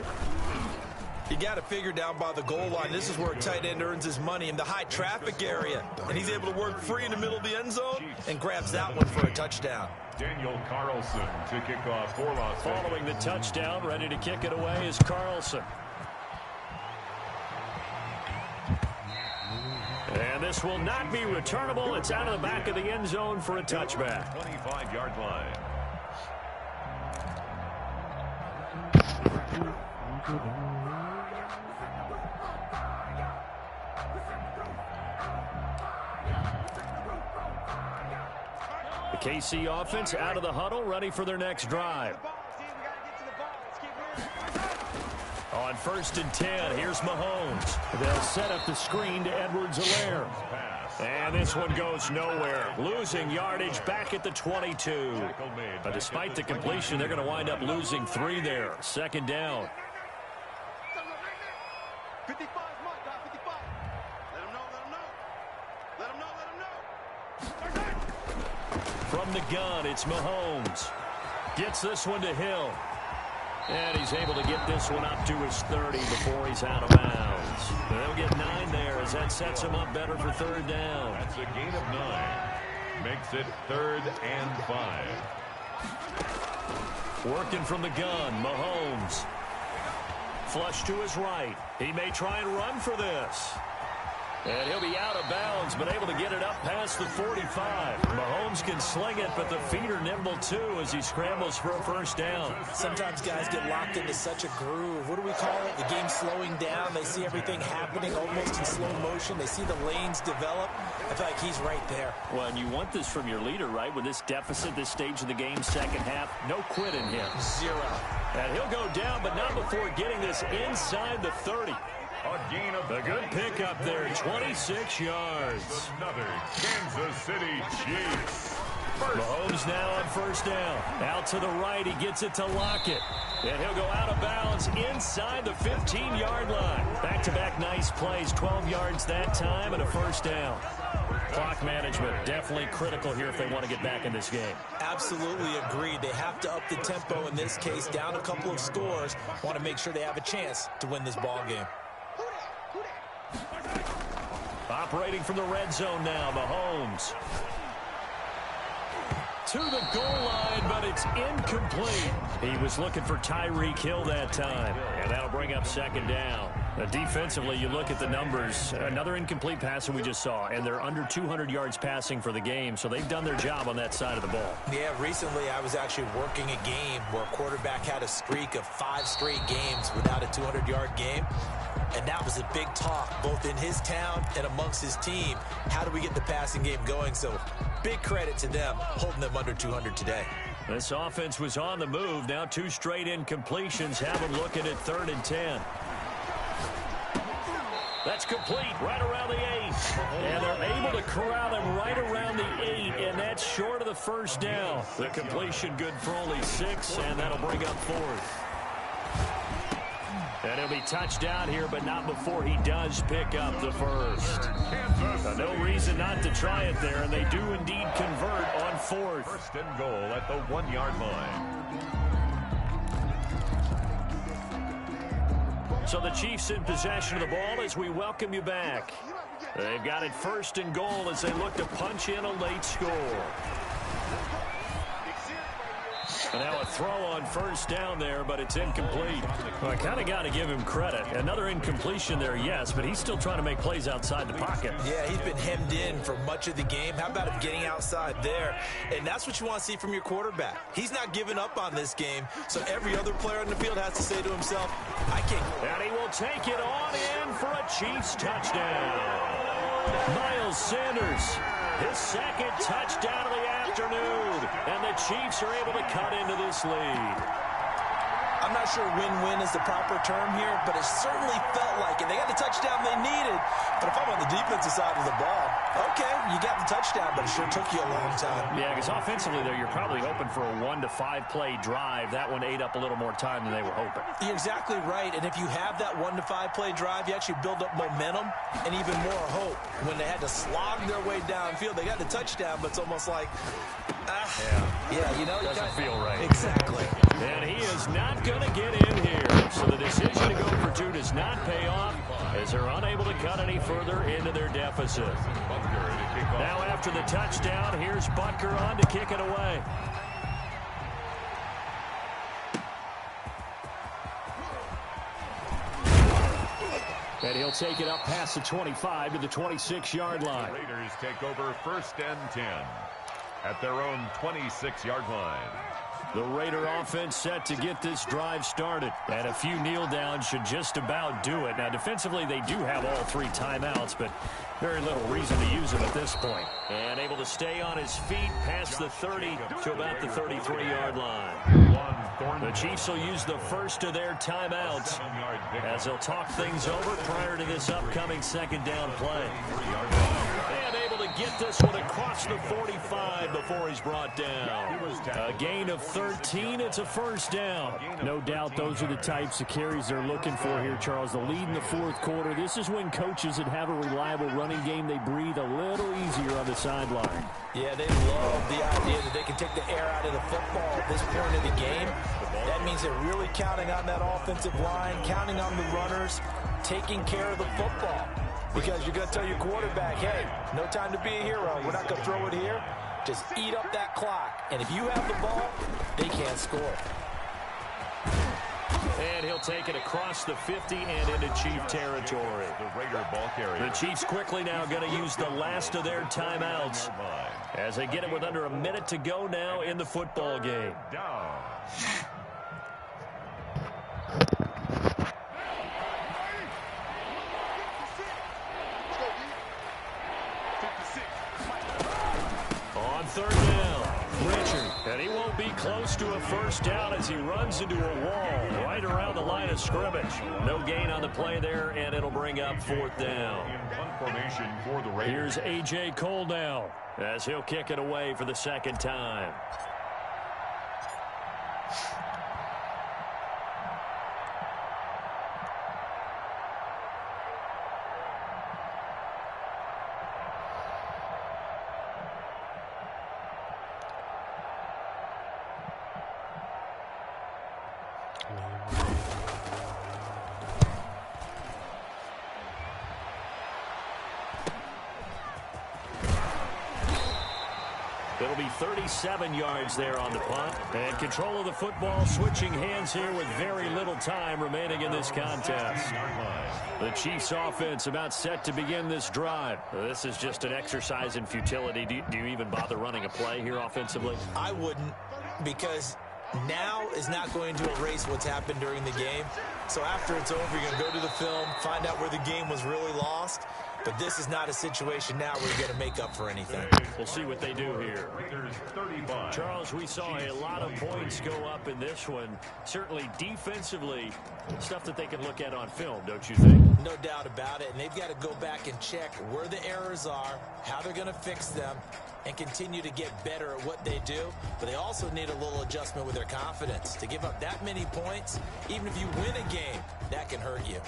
You got to figure down by the goal line. This is where a tight end earns his money in the high traffic area. And he's able to work free in the middle of the end zone and grabs that one for a touchdown. Daniel Carlson to kick off for Las Vegas. Following the touchdown, ready to kick it away is Carlson. And this will not be returnable. It's out of the back of the end zone for a touchback. 25-yard line. The KC offense out of the huddle, ready for their next drive. On 1st and 10, here's Mahomes. They'll set up the screen to Edwards-Helaire. And this one goes nowhere. Losing yardage back at the 22. But despite the completion, they're going to wind up losing 3 there. Second down. 55, Mike, 55. Let him know, let him know. Let him know, let him know. From the gun, it's Mahomes. Gets this one to Hill. And he's able to get this one up to his 30 before he's out of bounds. They'll get 9 there as that sets him up better for third down. That's a gain of 9. Makes it 3rd and 5. Working from the gun, Mahomes. Flush to his right. He may try and run for this. And he'll be out of bounds, but able to get it up past the 45. Mahomes can sling it, but the feet are nimble too as he scrambles for a first down. Sometimes guys get locked into such a groove. What do we call it? The game slowing down. They see everything happening almost in slow motion. They see the lanes develop. I feel like he's right there. Well, and you want this from your leader, right? With this deficit, this stage of the game, second half, no quit in him. 0. And he'll go down, but not before getting this inside the 30. A gain of a good pickup there, 26 yards. Another Kansas City Chiefs. Mahomes now on first down. Out to the right, he gets it to Lockett. And he'll go out of bounds inside the 15-yard line. Back-to-back nice plays, 12 yards that time and a first down. Clock management definitely critical here if they want to get back in this game. Absolutely agreed. They have to up the tempo in this case, down a couple of scores. Want to make sure they have a chance to win this ball game. Operating from the red zone now, Mahomes. To the goal line, but it's incomplete. He was looking for Tyreek Hill that time, and that'll bring up second down. Defensively, you look at the numbers. Another incomplete pass that we just saw, and they're under 200 yards passing for the game, so they've done their job on that side of the ball. Yeah, recently I was actually working a game where a quarterback had a streak of 5 straight games without a 200-yard game. And that was a big talk, both in his town and amongst his team. How do we get the passing game going? So big credit to them, holding them under 200 today. This offense was on the move. Now 2 straight incompletions have them looking at 3rd and 10. That's complete right around the 8. And they're able to corral him right around the 8, and that's short of the first down. The completion good for only 6, and that'll bring up 4th. And he'll be touchdown here, but not before he does pick up the first. No reason not to try it there, and they do indeed convert on 4th. 1st and goal at the 1-yard line. So the Chiefs in possession of the ball as we welcome you back. They've got it 1st and goal as they look to punch in a late score. And now a throw on first down there, but it's incomplete. Well, I kind of got to give him credit. Another incompletion there, yes, but he's still trying to make plays outside the pocket. Yeah, he's been hemmed in for much of the game. How about him getting outside there? And that's what you want to see from your quarterback. He's not giving up on this game, so every other player on the field has to say to himself, I can't. And he will take it on in for a Chiefs touchdown. Miles Sanders, his 2nd touchdown of the afternoon, and the Chiefs are able to cut into this lead. I'm not sure win-win is the proper term here, but it certainly felt like it. They got the touchdown they needed, but if I'm on the defensive side of the ball, okay, you got the touchdown, but it sure took you a long time. Yeah, because offensively there, you're probably hoping for a 1 to 5 play drive. That one ate up a little more time than they were hoping. You're exactly right, and if you have that 1 to 5 play drive, you actually build up momentum and even more hope. When they had to slog their way downfield, they got the touchdown, but it's almost like, you know, doesn't feel right. Exactly. And he is not going to get in here. So the decision to go for 2 does not pay off as they're unable to cut any further into their deficit. Now after the touchdown, here's Butker on to kick it away. And he'll take it up past the 25 to the 26-yard line. The Raiders take over 1st and 10 at their own 26-yard line. The Raider offense set to get this drive started. And a few kneel downs should just about do it. Now, defensively, they do have all 3 timeouts, but very little reason to use them at this point. And able to stay on his feet past the 30 to about the 33-yard line. The Chiefs will use the first of their timeouts as they'll talk things over prior to this upcoming 2nd down play. And able to get this one across the 45 before he's brought down. A gain of 13. It's a first down. No doubt those are the types of carries they're looking for here, Charles. The lead in the fourth quarter. This is when coaches that have a reliable running game, they breathe a little easier on the sideline. Yeah, they love the idea that they can take the air out of the football at this point of the game. That means they're really counting on that offensive line, counting on the runners, taking care of the football. Because you're going to tell your quarterback, hey, no time to be a hero. We're not going to throw it here. Just eat up that clock. And if you have the ball, they can't score. And he'll take it across the 50 and into Chief territory. The Raider ball carrier. The Chiefs quickly now going to use the last of their timeouts as they get it with under a minute to go now in the football game. Down. On third down, Richard. And he won't be close to a first down as he runs into a wall right around the line of scrimmage. No gain on the play there, and it'll bring up fourth down. In punt formation for the Raiders. Here's A.J. Cole now as he'll kick it away for the second time. It'll be 37 yards there on the punt. And control of the football switching hands here with very little time remaining in this contest. The Chiefs offense about set to begin this drive. This is just an exercise in futility. Do you even bother running a play here offensively? I wouldn't, because now is not going to erase what's happened during the game. So after it's over, you're going to go to the film, find out where the game was really lost. But this is not a situation now where you're going to make up for anything. We'll see what they do here. Charles, we saw a lot of points go up in this one. Certainly defensively, stuff that they can look at on film, don't you think? No doubt about it. And they've got to go back and check where the errors are, how they're going to fix them, and continue to get better at what they do. But they also need a little adjustment with their confidence. To give up that many points, even if you win a game, that can hurt you.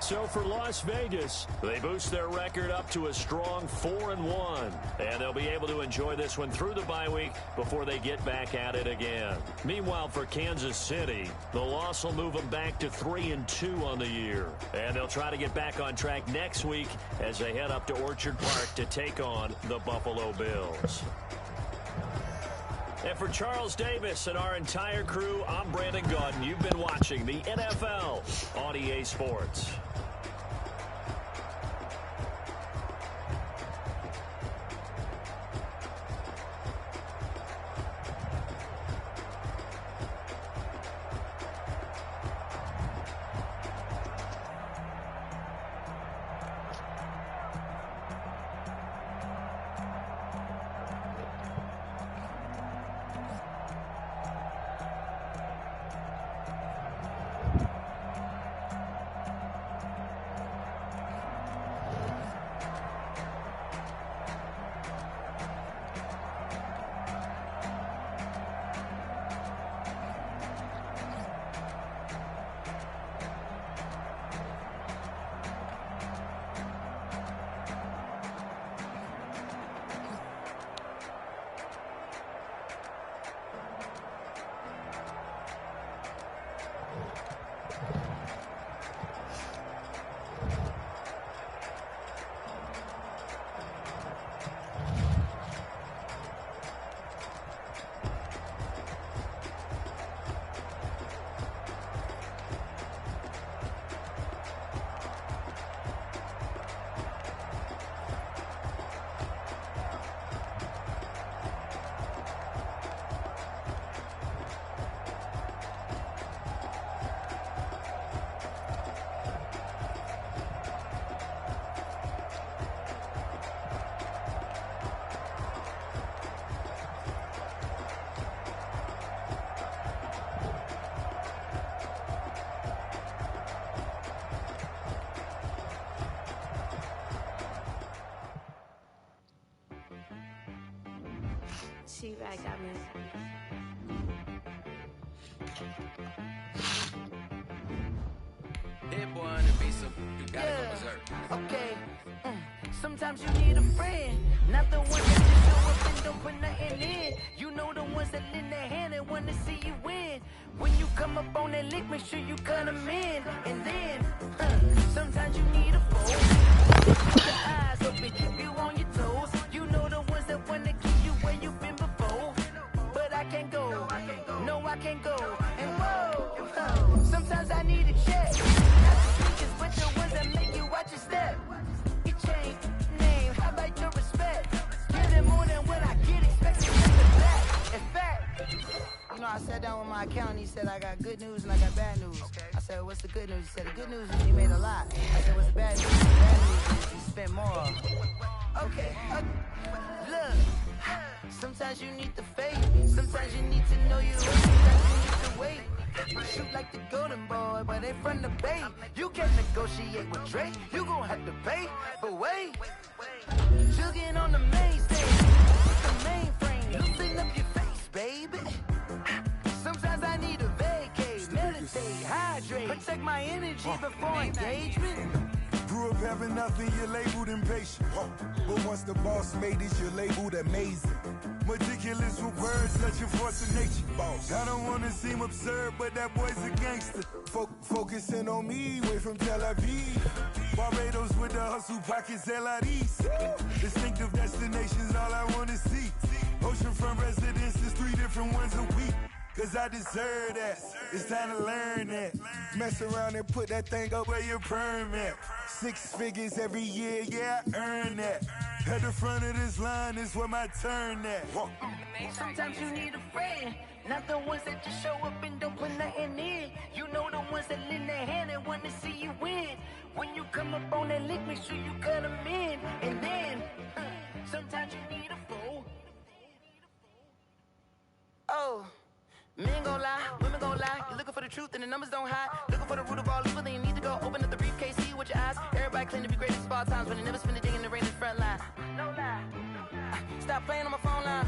So for Las Vegas, they boost their record up to a strong 4-1. And they'll be able to enjoy this one through the bye week before they get back at it again. Meanwhile, for Kansas City, the loss will move them back to 3-2 on the year. And they'll try to get back on track next week as they head up to Orchard Park to take on the Buffalo Bills. And for Charles Davis and our entire crew, I'm Brandon Gaudin. You've been watching the NFL on EA Sports. back, got me. Hit boy on the beat, so you gotta go berserk. Okay. Sometimes you need a friend, not the one that just show up and don't put nothing in. You know the ones that lend their hand and want to see you win. When you come up on that lick, make sure you cut them in. And then, sometimes you need a foe. Keep your eyes open, keep you on your toes. You know the ones that want to keep you where you've been before. But I can't go, no I can't go. And whoa, sometimes I need a check. Not the sneakers, but the ones that make you watch your step. Your chain, name, how about your respect? Give them more than what I get, expecting the back. In fact, you know, I sat down with my accountant, he said I got good news and I got bad news. I said, what's the good news? He said, the good news is you made a lot. I said, what's the bad news? The bad news is you spent more. Okay, look, sometimes you need the faith, sometimes you need to know you, sometimes you need to wait. Shoot like the golden boy, but they from the bay. You can't negotiate with Dre, you gon' have to pay. But wait, jugging on the main stage with the mainframe, loosen up your face, baby. Sometimes I need a vacate, meditate, hydrate, protect my energy before engagement. Grew up having nothing, you're labeled impatient. But once the boss made it, you're labeled amazing. Meticulous with words, such a force of nature. I don't wanna seem absurd, but that boy's a gangster. Focusing on me, way from Tel Aviv. Barbados with the hustle pockets, LIDs. Distinctive destinations, all I wanna see. Oceanfront residences, 3 different ones a week. Cause I deserve that, it's time to learn that. Mess around and put that thing up where your perm at. 6 figures every year, yeah, I earn that. At the front of this line is where my turn at. Sometimes you need a friend, not the ones that just show up and don't put nothing in. You know the ones that lend their hand and want to see you win. When you come up on that lick, make sure you cut them in. And then, sometimes you need a foe. Oh. Men gon' lie, women gon' lie. You're looking for the truth and the numbers don't hide. Looking for the root of all evil, then you need to go open up the briefcase, see with your eyes. Everybody claim to be greatest of all times, but they never spend a day in the rain in the front line. No lie. Stop playing on my phone line.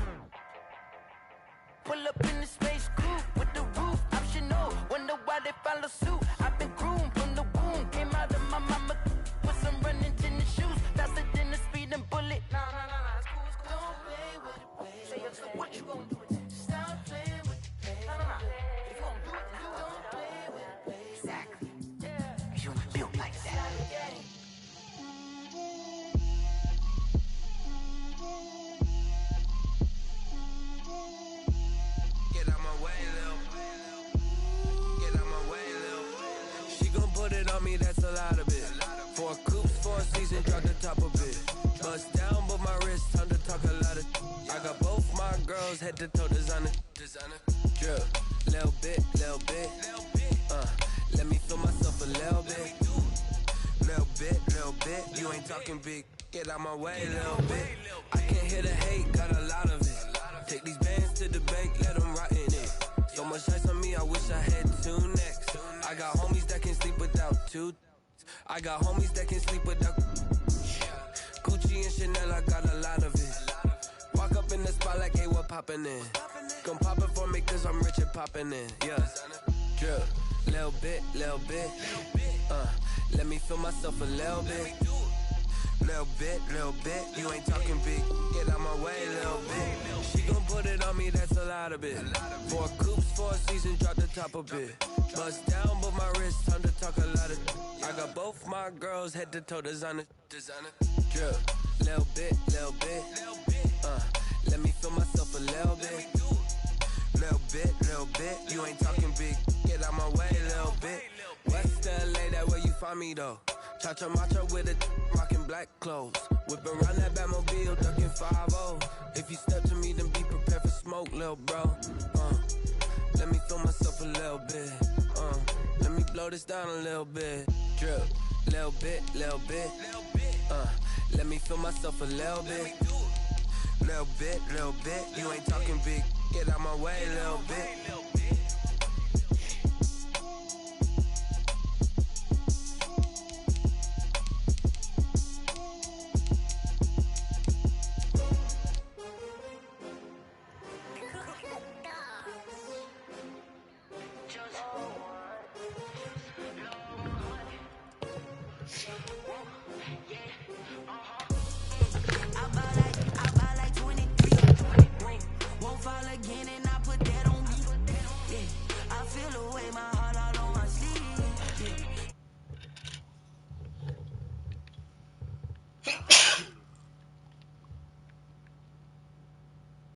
Pull up in the space coupe with the roof optional. Wonder why they follow suit. I've been groomed from the womb. Came out of my mama with some running tennis shoes. Faster than the speeding bullet. No, it's cool, it's cool. Don't play with it, baby. Say, what you gonna do with it? Stop playing with it. If you gon' do it, you don't play with it, baby. Exactly. Cause you built like that. Get out my way, Lil. Get out my way, Lil. She gon' put it on me, that's a lot of it. 4 coops, 4 seasons, drop the top of it. Bust down, but my wrist, time to talk a lot of. I got both my girls, head to toe designer. Drip, little bit. Let me feel myself a little bit. Little bit. You ain't talking big. Get out my way, little bit. I can't hear the hate, got a lot of it. Take these bands to the bank, let them rot in it. So much ice on me, I wish I had 2 necks. I got homies that can sleep without 2. I got homies that can sleep without. Gucci and Chanel, I got a lot of it. Walk up in the spot like, hey, what poppin' in? Come pop it for me, cause I'm rich and poppin' in. Yeah, drip, little bit. Let me feel myself a little bit. Little bit. You ain't talking big. Get out my way, little bit. She gon' put it on me, that's a lot of it. 4 coops, 4 seasons, drop the top of it. Bust down, but my wrist, time to talk a lot of. I got both my girls, head to toe designer. Drip, little bit. Let me feel myself a little bit. Little bit. You ain't talking big. Get out my way, little bit. West LA, that where you find me though. Cha-cha matcha with a rockin' black clothes. Whip around that Batmobile, ducking 5-0. If you step to me, then be prepared for smoke, lil' bro. Let me feel myself a little bit. Let me blow this down a little bit. Drip, little bit. Let me feel myself a little bit. Little bit. You ain't talking big. Get out my way, little bit.